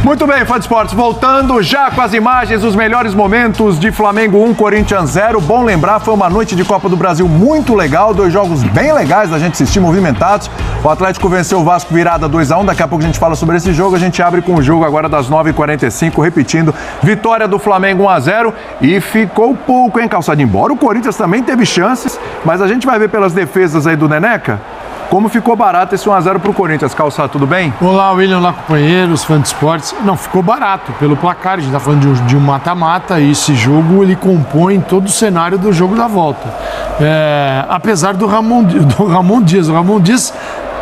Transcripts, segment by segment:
Muito bem, fã de esportes, voltando já com as imagens, os melhores momentos de Flamengo 1, Corinthians 0. Bom lembrar, foi uma noite de Copa do Brasil muito legal, 2 jogos bem legais da gente assistir, movimentados. O Atlético venceu o Vasco virada 2-1, daqui a pouco a gente fala sobre esse jogo. A gente abre com o jogo agora das 9h45, repetindo, vitória do Flamengo 1-0 e ficou pouco, hein, Calçado? Embora o Corinthians também teve chances, mas a gente vai ver pelas defesas aí do Neneca como ficou barato esse 1-0 pro Corinthians. Calçado, tudo bem? Olá, William, olá, companheiros, fãs de esportes. Não, ficou barato pelo placar, a gente tá falando de um mata-mata e esse jogo ele compõe todo o cenário do jogo da volta. Apesar do Ramon Dias. O Ramon Dias,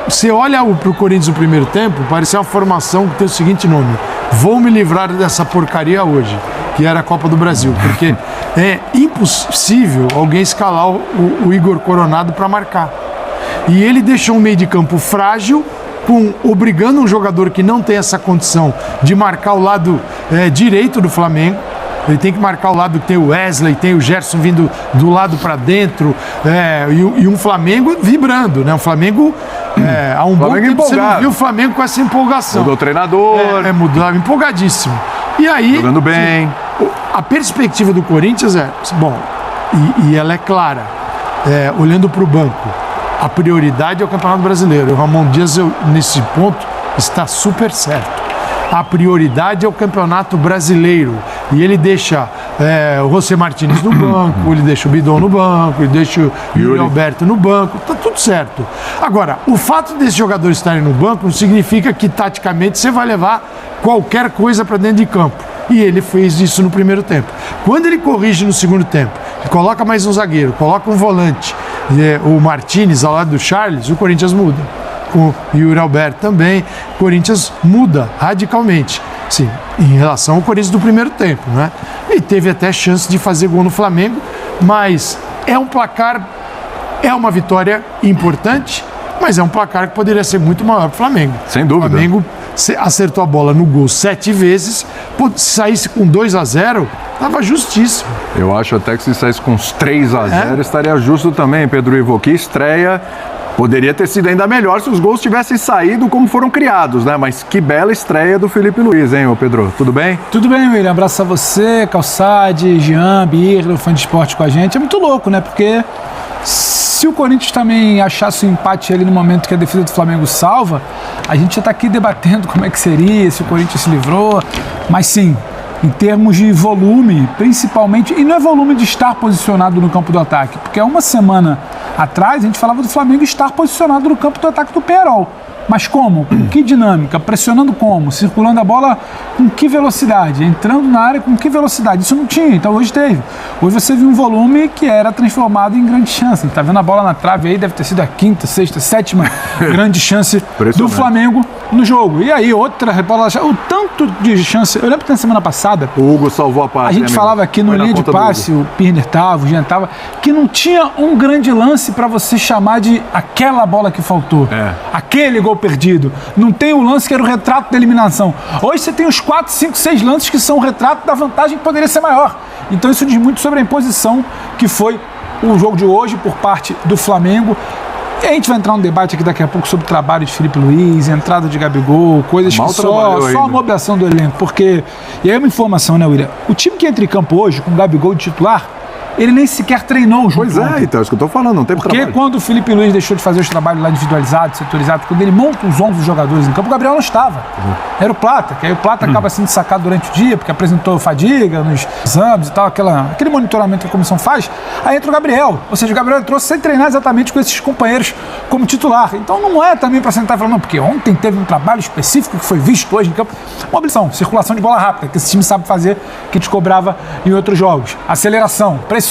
você olha pro Corinthians no primeiro tempo, parecia uma formação que tem o seguinte nome: vou me livrar dessa porcaria hoje, que era a Copa do Brasil, porque é impossível alguém escalar o Igor Coronado para marcar. E ele deixou um meio de campo frágil, obrigando um jogador que não tem essa condição de marcar o lado direito do Flamengo. Ele tem que marcar o lado que tem o Wesley, tem o Gerson vindo do lado para dentro, e um Flamengo vibrando, né? Um Flamengo, há um bom tempo você não viu o Flamengo com essa empolgação. Mudou o treinador. Mudou, empolgadíssimo. E aí, jogando bem. A perspectiva do Corinthians e ela é clara, olhando para o banco. A prioridade é o Campeonato Brasileiro. O Ramon Dias, nesse ponto, está super certo. A prioridade é o Campeonato Brasileiro. E ele deixa o José Martínez no banco, ele deixa o Bidon no banco, ele deixa o Yuri Alberto no banco. Está tudo certo. Agora, o fato desses jogadores estarem no banco não significa que, taticamente, você vai levar qualquer coisa para dentro de campo. E ele fez isso no primeiro tempo. Quando ele corrige no segundo tempo, coloca mais um zagueiro, coloca um volante, o Martínez ao lado do Charles, o Corinthians muda. Com o Yuri Alberto também, o Corinthians muda radicalmente. Sim, em relação ao Corinthians do primeiro tempo, né? E teve até chance de fazer gol no Flamengo, mas é um placar, é uma vitória importante, mas é um placar que poderia ser muito maior para o Flamengo. Sem dúvida. O Flamengo acertou a bola no gol 7 vezes, se saísse com 2-0, estava justíssimo. Eu acho até que se saísse com uns 3-0 estaria justo também, Pedro Ivo. Que estreia, poderia ter sido ainda melhor se os gols tivessem saído como foram criados, né? Mas que bela estreia do Felipe Luiz, hein, ô Pedro? Tudo bem? Tudo bem, William. Abraço a você, Calçade, Jean, Birra, fã de esporte com a gente. É muito louco, né? Porque se o Corinthians também achasse o empate ali no momento que a defesa do Flamengo salva, a gente já está aqui debatendo como é que seria, se o Corinthians se livrou. Mas sim, em termos de volume, principalmente, e não é volume de estar posicionado no campo do ataque, porque há uma semana atrás a gente falava do Flamengo estar posicionado no campo do ataque do Peñarol. Mas como? Com que dinâmica? Pressionando como? Circulando a bola com que velocidade? Entrando na área com que velocidade? Isso não tinha, então hoje teve. Hoje você viu um volume que era transformado em grande chance. Tá vendo a bola na trave aí, deve ter sido a 5ª, 6ª, 7ª grande chance do Flamengo no jogo. E aí outra bola, o tanto de chance. Eu lembro que na semana passada o Hugo salvou a passe. A gente falava aqui no linha de passe, o Pirner tava, o Jean tava, que não tinha um grande lance para você chamar de aquela bola que faltou. Aquele gol perdido. Não tem o lance que era o retrato da eliminação. Hoje você tem os 4, 5, 6 lances que são o retrato da vantagem que poderia ser maior. Então isso diz muito sobre a imposição que foi o jogo de hoje por parte do Flamengo. E a gente vai entrar num debate aqui daqui a pouco sobre o trabalho de Felipe Luiz, entrada de Gabigol, coisas que só a mobilização do elenco. Porque, e aí uma informação, né, William? O time que entra em campo hoje, com o Gabigol de titular, ele nem sequer treinou o jogo. Pois é, então, é isso que eu tô falando, não tem trabalho. Porque quando o Felipe Luiz deixou de fazer os trabalhos lá individualizados, setorizados, quando ele monta os 11 jogadores em campo, o Gabriel não estava. Era o Plata, que aí o Plata acaba sendo sacado durante o dia, porque apresentou fadiga nos exames e tal, aquele monitoramento que a comissão faz, aí entra o Gabriel. Ou seja, o Gabriel entrou sem treinar exatamente com esses companheiros como titular. Então não é também para sentar e falar, não, porque ontem teve um trabalho específico que foi visto hoje em campo. Mobilização, circulação de bola rápida, que esse time sabe fazer, que descobrava em outros jogos. Aceleração, pressionar.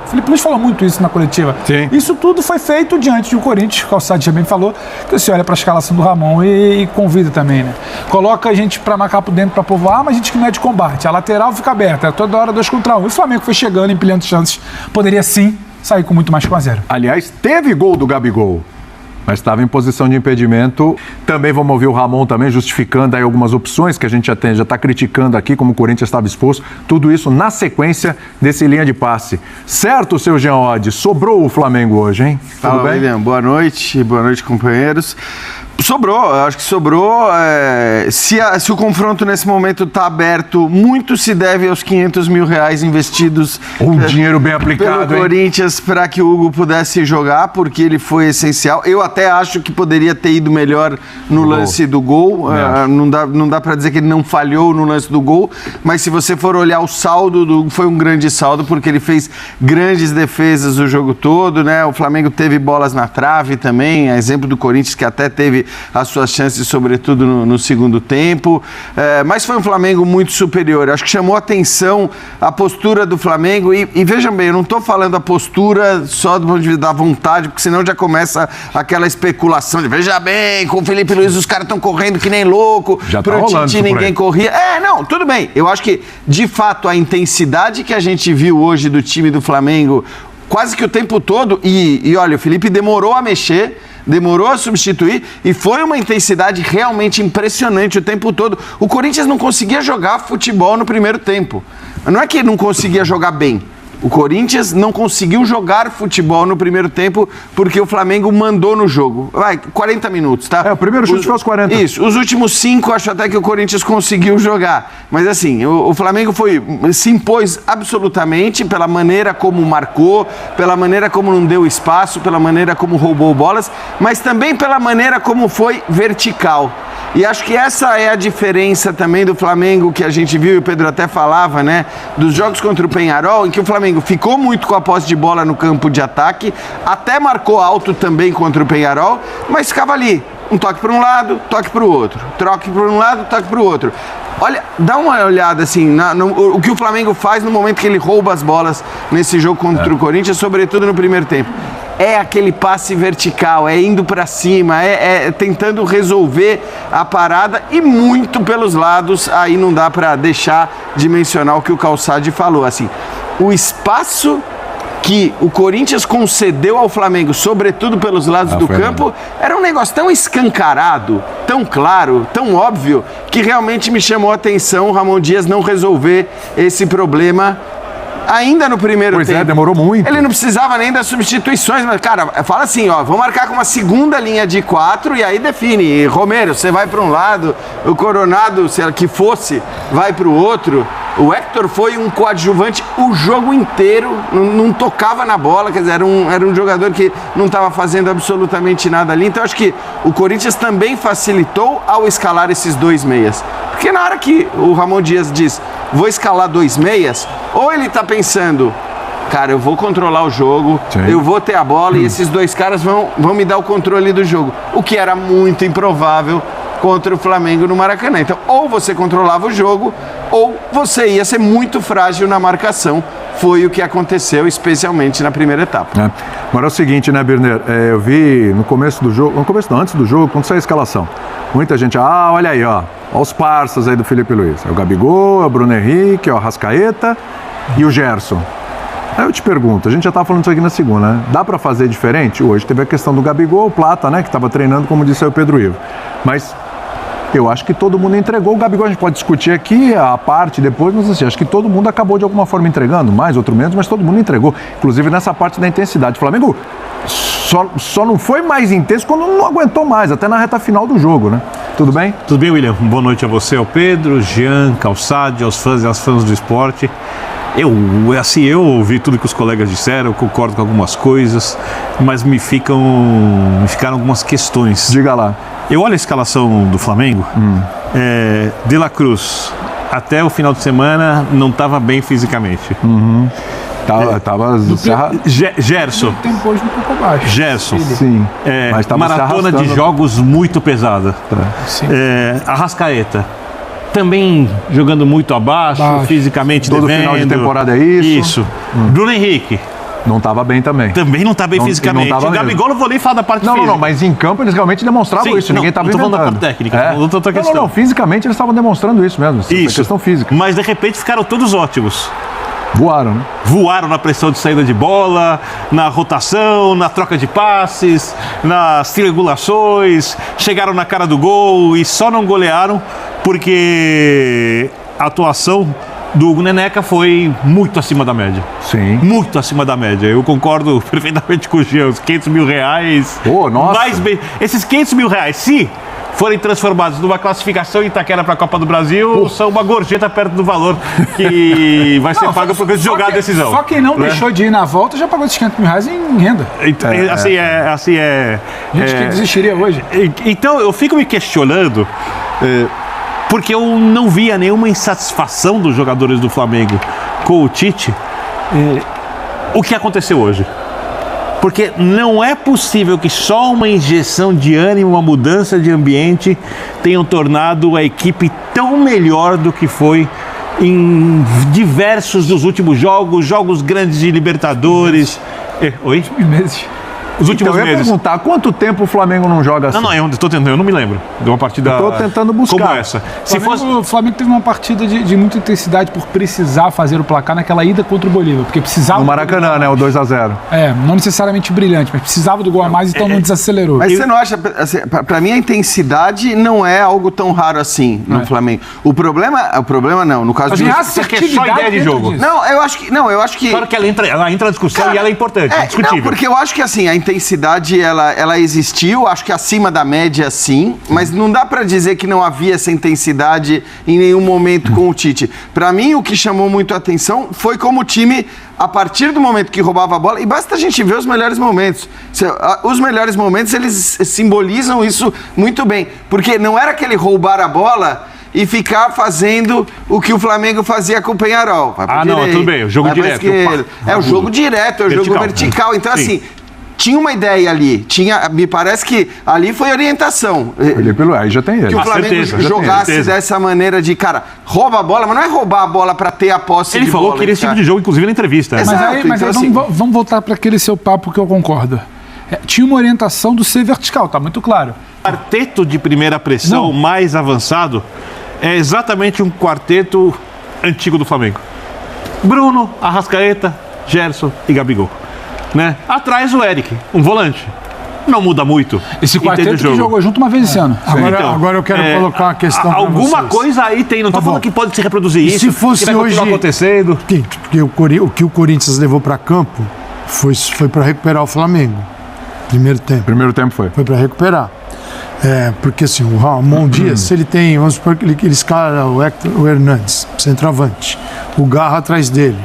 O Felipe Luiz falou muito isso na coletiva. Sim. Isso tudo foi feito diante de um Corinthians, o Calçado também falou, que você olha para a escalação do Ramon e convida também, né? Coloca a gente para marcar por dentro para povoar, mas a gente que não é de combate. A lateral fica aberta, toda hora 2 contra 1. E o Flamengo foi chegando, empilhando chances. Poderia sim sair com muito mais que 1-0. Aliás, teve gol do Gabigol, mas estava em posição de impedimento. Também vamos ouvir o Ramon também justificando aí algumas opções que a gente já está criticando aqui, como o Corinthians estava exposto. Tudo isso na sequência desse linha de passe. Certo, seu Jean Oddi? Sobrou o Flamengo hoje, hein? Tudo bem? William, boa noite, companheiros. Sobrou, eu acho que sobrou. Se o confronto nesse momento está aberto, muito se deve aos R$500 mil investidos. Um dinheiro bem aplicado, pelo Corinthians para que o Hugo pudesse jogar, porque ele foi essencial. Eu até acho que poderia ter ido melhor no lance do gol. Não dá para dizer que ele não falhou no lance do gol, mas se você for olhar o saldo, foi um grande saldo, porque ele fez grandes defesas o jogo todo, né? O Flamengo teve bolas na trave também, a exemplo do Corinthians, que até teve as suas chances, sobretudo no segundo tempo, mas foi um Flamengo muito superior. Acho que chamou atenção a postura do Flamengo e vejam bem, eu não estou falando a postura só do ponto de vista da vontade, porque senão já começa aquela especulação de veja bem, com o Felipe Luiz os caras estão correndo que nem louco, já tá pro Tite ninguém corria. Não, tudo bem, eu acho que de fato a intensidade que a gente viu hoje do time do Flamengo quase que o tempo todo, e olha, o Felipe demorou a mexer, demorou a substituir e foi uma intensidade realmente impressionante o tempo todo. O Corinthians não conseguia jogar futebol no primeiro tempo. Não é que não conseguia jogar bem. O Corinthians não conseguiu jogar futebol no primeiro tempo porque o Flamengo mandou no jogo. 40 minutos, tá? O primeiro chute foi aos 40. Isso. Os últimos 5, acho até que o Corinthians conseguiu jogar. Mas assim, o Flamengo se impôs absolutamente pela maneira como marcou, pela maneira como não deu espaço, pela maneira como roubou bolas, mas também pela maneira como foi vertical. E acho que essa é a diferença também do Flamengo que a gente viu, e o Pedro até falava, né? Dos jogos contra o Peñarol, em que o Flamengo ficou muito com a posse de bola no campo de ataque, até marcou alto também contra o Peñarol, mas ficava ali, um toque para um lado, toque para o outro, toque para um lado, toque para o outro. Olha, dá uma olhada assim, o que o Flamengo faz no momento que ele rouba as bolas nesse jogo contra o Corinthians, sobretudo no primeiro tempo. É aquele passe vertical, é indo para cima, é tentando resolver a parada e muito pelos lados. Aí não dá para deixar de mencionar o que o Calçade falou, assim, o espaço que o Corinthians concedeu ao Flamengo, sobretudo pelos lados do campo, era um negócio tão escancarado, tão claro, tão óbvio, que realmente me chamou a atenção o Ramon Dias não resolver esse problema ainda no primeiro tempo. Pois demorou muito. Ele não precisava nem das substituições, mas, cara, fala assim, vou marcar com uma segunda linha de 4 e aí define. E, Romero, você vai para um lado, o Coronado, se que fosse, vai para o outro. O Hector foi um coadjuvante o jogo inteiro, não tocava na bola, quer dizer, era um jogador que não estava fazendo absolutamente nada ali. Então, acho que o Corinthians também facilitou ao escalar esses 2 meias. Porque na hora que o Ramon Dias diz, vou escalar 2 meias, ou ele está pensando, cara, eu vou controlar o jogo, eu vou ter a bola e esses 2 caras vão me dar o controle do jogo. O que era muito improvável contra o Flamengo no Maracanã. Então, ou você controlava o jogo, ou você ia ser muito frágil na marcação. Foi o que aconteceu, especialmente na primeira etapa. Agora é o seguinte, né, Birner? Eu vi no começo do jogo, antes do jogo, quando saiu a escalação, muita gente, olha aí, olha os parças aí do Felipe Luiz. É o Gabigol, é o Bruno Henrique, é o Arrascaeta e o Gerson. Aí eu te pergunto, a gente já estava falando isso aqui na segunda, né? Dá para fazer diferente? Hoje teve a questão do Gabigol, o Plata, né, que estava treinando, como disse aí o Pedro Ivo. Mas eu acho que todo mundo entregou. O Gabigol a gente pode discutir aqui a parte depois, mas assim, acho que todo mundo acabou de alguma forma entregando, mais, outro menos, mas todo mundo entregou. Inclusive nessa parte da intensidade. O Flamengo só não foi mais intenso quando não aguentou mais, até na reta final do jogo, né? Tudo bem? Tudo bem, William. Boa noite a você, ao Pedro, Jean, Calçade, aos fãs e às fãs do esporte. Eu ouvi tudo que os colegas disseram, eu concordo com algumas coisas, mas me ficaram algumas questões. Diga lá. Eu olho a escalação do Flamengo, De La Cruz, até o final de semana, não estava bem fisicamente. Tava Gerson. O tempo hoje um pouco abaixo. Gerson. Sim. Mas maratona de jogos muito pesada. Sim. Arrascaeta. Também jogando muito abaixo, fisicamente todo devendo. Final de temporada é isso. Isso. Bruno Henrique. Não estava bem também. Também não está bem fisicamente. O Gabigol não vou nem falar da parte física. Não, mas em campo eles realmente demonstravam isso. Ninguém estava inventando. Não estou falando da parte técnica. Não, fisicamente eles estavam demonstrando isso mesmo. Isso. Questão física. Mas de repente ficaram todos ótimos. Voaram, né? Voaram na pressão de saída de bola, na rotação, na troca de passes, nas triangulações, chegaram na cara do gol e só não golearam porque a atuação do Hugo Neneca foi muito acima da média. Sim. Muito acima da média. Eu concordo perfeitamente com o Jean. Os 500 mil reais. Ô, nossa. Esses 500 mil reais, se forem transformados numa classificação em Itaquera para a Copa do Brasil, são uma gorjeta perto do valor que vai ser pago por jogar a decisão. Só quem não deixou de ir na volta já pagou esses 500 mil reais em renda. Então, Gente que desistiria hoje. Então eu fico me questionando, porque eu não via nenhuma insatisfação dos jogadores do Flamengo com o Tite. O que aconteceu hoje? Porque não é possível que só uma injeção de ânimo, uma mudança de ambiente tenham tornado a equipe tão melhor do que foi em diversos dos últimos jogos grandes de Libertadores. Oi? Meses. Os últimos Então, eu ia meses. perguntar, há quanto tempo o Flamengo não joga assim? Não, eu tô tentando, eu não me lembro de uma partida Eu tô tentando buscar. como essa. O Flamengo teve uma partida de muita intensidade por precisar fazer o placar naquela ida contra o Bolívar, porque precisava... No Maracanã, né? O 2-0. Não necessariamente brilhante, mas precisava do gol a mais, então não desacelerou. Mas você não acha, assim, pra mim a intensidade não é algo tão raro assim no Flamengo. O problema não, no caso Mas de... a Isso aqui é só assertividade ideia de dentro jogo. disso. Eu acho que Claro que ela entra na discussão. Cara, E ela é importante, não, discutível. porque eu acho que assim, a intensidade ela existiu, acho que acima da média sim, mas não dá pra dizer que não havia essa intensidade em nenhum momento com o Tite. Pra mim, o que chamou muito a atenção foi como o time, a partir do momento que roubava a bola, e basta a gente ver os melhores momentos. Os melhores momentos, eles simbolizam isso muito bem, porque não era aquele roubar a bola e ficar fazendo o que o Flamengo fazia com o Penharol. Não, tudo bem, o jogo direto. É o jogo direto, é o jogo vertical. Então, Sim. assim, tinha uma ideia ali. Me parece que ali foi orientação. Aí já tem ele. Que o Flamengo certeza, jogasse certeza. dessa maneira de, cara, rouba a bola, mas não é roubar a bola pra ter a posse Ele de falou bola. que queria esse tipo cara. de jogo, inclusive na entrevista. Exato. Mas então, aí assim- vamos voltar para aquele seu papo que eu concordo. Tinha uma orientação do ser vertical, tá muito claro. O quarteto de primeira pressão mais avançado é exatamente um quarteto antigo do Flamengo. Bruno, Arrascaeta, Gerson e Gabigol. Né? Atrás o Eric, um volante. Não muda muito. Esse Entende quarteto o jogo. que jogou junto uma vez esse ano. Agora eu quero colocar uma questão pra Alguma vocês. coisa aí tem, não tô Tá falando bom. que pode se reproduzir E isso. se fosse que vai continuar hoje- acontecendo. Porque o que o Corinthians levou para campo foi para recuperar o Flamengo. Primeiro tempo. Primeiro tempo foi. Foi para recuperar. Porque assim, o Ramon Dias, se ele tem, vamos supor que ele escala o Hernandes, centroavante, o Garro atrás dele,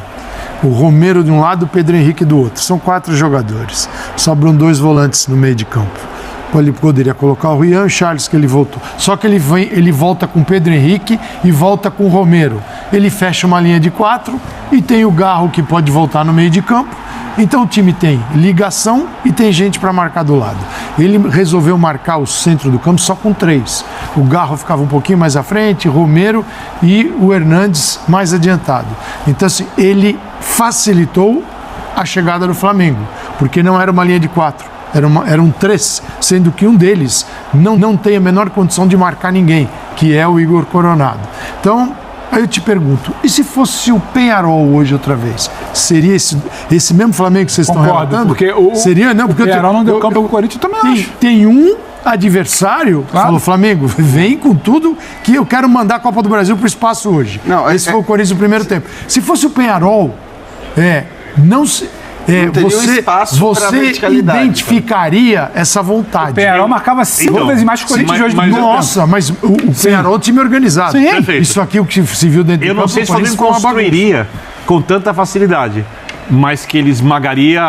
o Romero de um lado, o Pedro Henrique do outro. São 4 jogadores. Sobram 2 volantes no meio de campo. Ele poderia colocar o Rian e o Charles, que ele voltou. Só que ele volta com o Pedro Henrique e volta com o Romero. Ele fecha uma linha de 4 e tem o Garro que pode voltar no meio de campo. Então o time tem ligação e tem gente para marcar do lado. Ele resolveu marcar o centro do campo só com 3. O Garro ficava um pouquinho mais à frente, Romero e o Hernandes mais adiantado. Então assim, ele facilitou a chegada do Flamengo, porque não era uma linha de 4. Eram 3, sendo que um deles não tem a menor condição de marcar ninguém, que é o Igor Coronado. Então, aí eu te pergunto, e se fosse o Penharol hoje outra vez? Seria esse mesmo Flamengo que vocês estão Concordo, relatando? porque Seria, não, porque o Penharol não deu campo eu- pro Corinthians, eu também acho. tem um adversário que Claro. falou, Flamengo, vem com tudo que eu quero mandar a Copa do Brasil pro espaço hoje. Não, Esse foi o Corinthians no primeiro tempo. Se fosse o Penharol, não se... teria um espaço pra você verticalidade, identificaria essa vontade. O Penharol marcava 5 Então, vezes mais que o Corinthians sim, hoje. mas- Nossa, mas o Penharol é um time organizado. Sim. Perfeito. Isso aqui o que se viu dentro Eu do não campo sei se o do Corinthians Flamengo foi uma bagunça. construiria com tanta facilidade, mas que ele esmagaria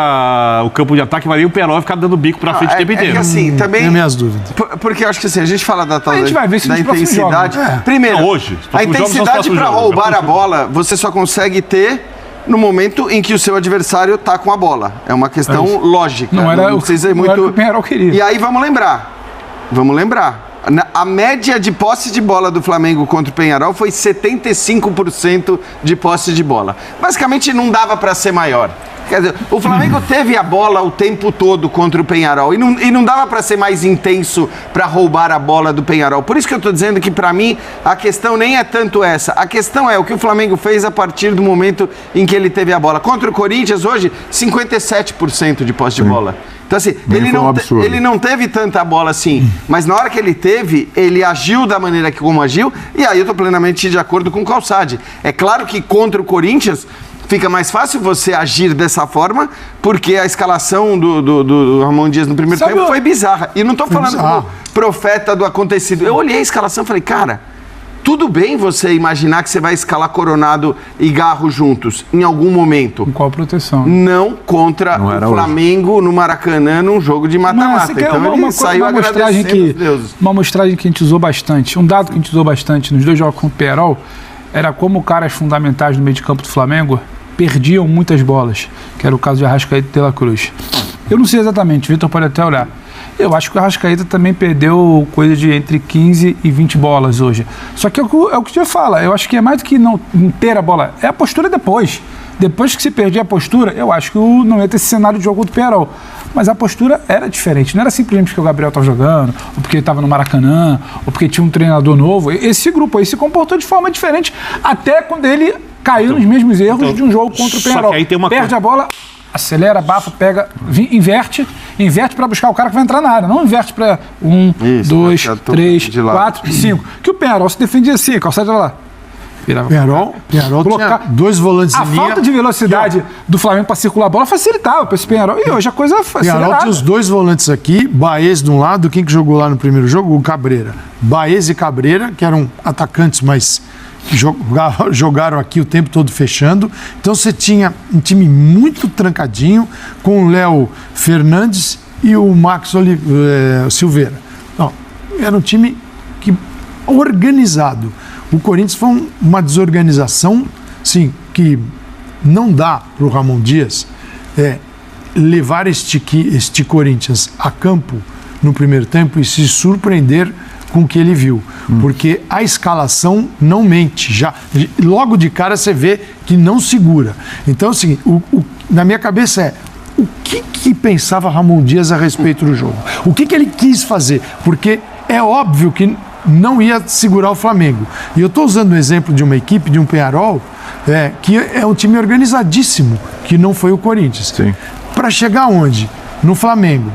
o campo de ataque, varia o Penharol e ficar dando bico pra frente o tempo É inteiro. que assim, também... Tenho minhas dúvidas. Porque eu acho que assim, a gente fala da tal A gente vai ver isso da nos próximos intensidade. jogos. Primeiro, Não, hoje. Os a próximos jogos são os intensidade próximos para jogos. roubar a bola, você só consegue ter no momento em que o seu adversário tá com a bola. É uma questão lógica. Não era o precisa ir não era o que o Penharol queria. E aí vamos lembrar. A média de posse de bola do Flamengo contra o Penharol foi 75% de posse de bola. Basicamente não dava para ser maior. Quer dizer, o Flamengo teve a bola o tempo todo contra o Peñarol e não dava para ser mais intenso para roubar a bola do Peñarol. Por isso que eu estou dizendo que, para mim, a questão nem é tanto essa. A questão é o que o Flamengo fez a partir do momento em que ele teve a bola. Contra o Corinthians, hoje, 57% de posse de bola. Então, assim, ele não teve tanta bola assim, mas na hora que ele teve, ele agiu da maneira como agiu, e aí eu estou plenamente de acordo com o Calçade. É claro que contra o Corinthians fica mais fácil você agir dessa forma, porque a escalação do Ramon Dias no primeiro tempo foi bizarra. E não estou falando como profeta do acontecido. Eu olhei a escalação e falei, cara, tudo bem você imaginar que você vai escalar Coronado e Garro juntos em algum momento. Com qual proteção? Não contra o Flamengo no Maracanã num jogo de mata-mata. Então ele saiu agradecendo os deuses. Uma amostragem que a gente usou bastante, um dado que a gente usou bastante nos 2 jogos com o Peñarol, era como caras fundamentais no meio de campo do Flamengo perdiam muitas bolas, que era o caso de Arrascaeta e De La Cruz. Eu não sei exatamente, o Vitor pode até olhar. Eu acho que o Arrascaeta também perdeu coisa de entre 15 e 20 bolas hoje. Só que é o que eu falo, eu acho que é mais do que não ter a bola, é a postura depois. Depois que se perdia a postura, eu acho que não ia ter esse cenário de jogo do Peñarol. Mas a postura era diferente, não era simplesmente porque o Gabriel estava jogando, ou porque ele estava no Maracanã, ou porque tinha um treinador novo. Esse grupo aí se comportou de forma diferente, até quando ele caiu nos mesmos erros de um jogo contra o Peñarol. Perde a bola, acelera, abafa, pega, inverte para buscar o cara que vai entrar na área. Não inverte para 1, 2, 3, 4, 5. Que o Peñarol se defendia assim, Calçado lá. Peñarol tinha 2 volantes em linha. A falta de velocidade do Flamengo para circular a bola facilitava para esse Peñarol. E hoje a coisa foi acelerada. Peñarol tinha os 2 volantes aqui, Baez de um lado, quem que jogou lá no primeiro jogo? O Cabreira. Baez e Cabreira, que eram atacantes, mas jogaram aqui o tempo todo fechando. Então você tinha um time muito trancadinho, com o Léo Fernandes e o Max Silveira. Não, era um time organizado. O Corinthians foi uma desorganização, sim, que não dá para o Ramon Dias levar este Corinthians a campo no primeiro tempo e se surpreender com o que ele viu. Porque a escalação não mente. Logo de cara você vê que não segura. Então, assim, na minha cabeça o que pensava Ramon Dias a respeito do jogo? O que ele quis fazer? Porque é óbvio que não ia segurar o Flamengo. E eu estou usando o exemplo de uma equipe, de um Peñarol, que é um time organizadíssimo, que não foi o Corinthians. Para chegar onde? No Flamengo.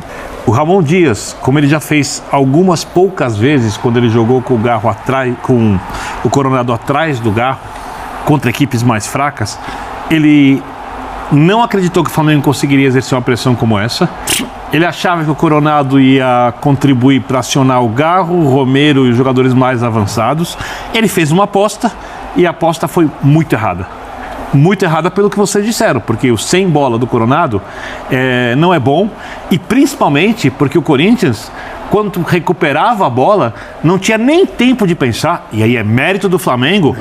O Ramon Dias, como ele já fez algumas poucas vezes, quando ele jogou com o Garro atrás, com o Coronado atrás do Garro, contra equipes mais fracas, ele não acreditou que o Flamengo conseguiria exercer uma pressão como essa. Ele achava que o Coronado ia contribuir para acionar o Garro, o Romero e os jogadores mais avançados. Ele fez uma aposta e a aposta foi muito errada. Muito errada pelo que vocês disseram, porque o sem bola do Coronado não é bom, e principalmente porque o Corinthians, quando recuperava a bola, não tinha nem tempo de pensar, e aí é mérito do Flamengo,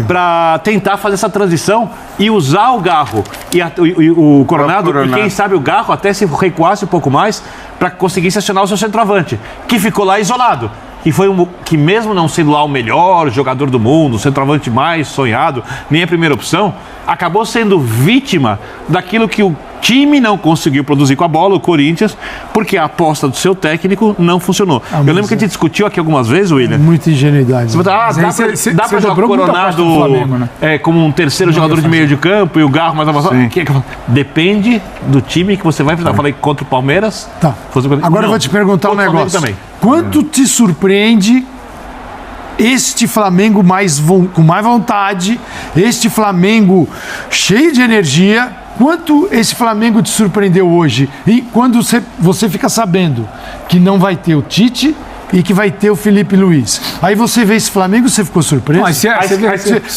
para tentar fazer essa transição e usar o Garro e o Coronado, e quem sabe o Garro até se recuasse um pouco mais para conseguir acionar o seu centroavante, que ficou lá isolado. E foi que mesmo não sendo lá o melhor jogador do mundo, o centroavante mais sonhado, nem a primeira opção, acabou sendo vítima daquilo que o time não conseguiu produzir com a bola, o Corinthians, porque a aposta do seu técnico não funcionou. Eu lembro que a gente discutiu aqui algumas vezes, William. Muita ingenuidade. Dá pra jogar o Coronado como um terceiro jogador de meio de campo e o Garro mais avançado? Depende do time que você vai enfrentar. Falei contra o Palmeiras. Tá. Agora eu vou te perguntar um negócio. Quanto te surpreende este Flamengo com mais vontade, este Flamengo cheio de energia? Quanto esse Flamengo te surpreendeu hoje? E quando você fica sabendo que não vai ter o Tite e que vai ter o Felipe Luiz. Aí você vê esse Flamengo, você ficou surpreso?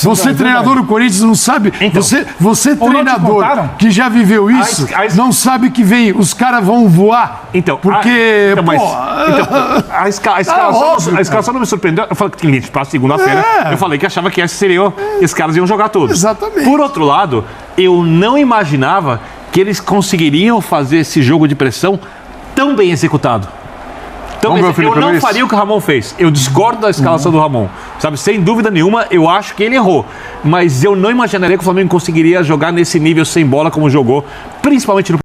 Você treinador do Corinthians, não sabe? Então, você treinador que já viveu isso, não sabe que os caras vão voar? Então, porque... a escalação não me surpreendeu. Eu falei que tinha para segunda-feira. Eu falei que achava que esses caras iam jogar todos. Exatamente. Por outro lado, eu não imaginava que eles conseguiriam fazer esse jogo de pressão tão bem executado. Então, Vamos ver o eu Felipe não Luiz? faria o que o Ramon fez. Eu discordo da escalação do Ramon. Sabe, sem dúvida nenhuma, eu acho que ele errou. Mas eu não imaginaria que o Flamengo conseguiria jogar nesse nível sem bola como jogou, principalmente no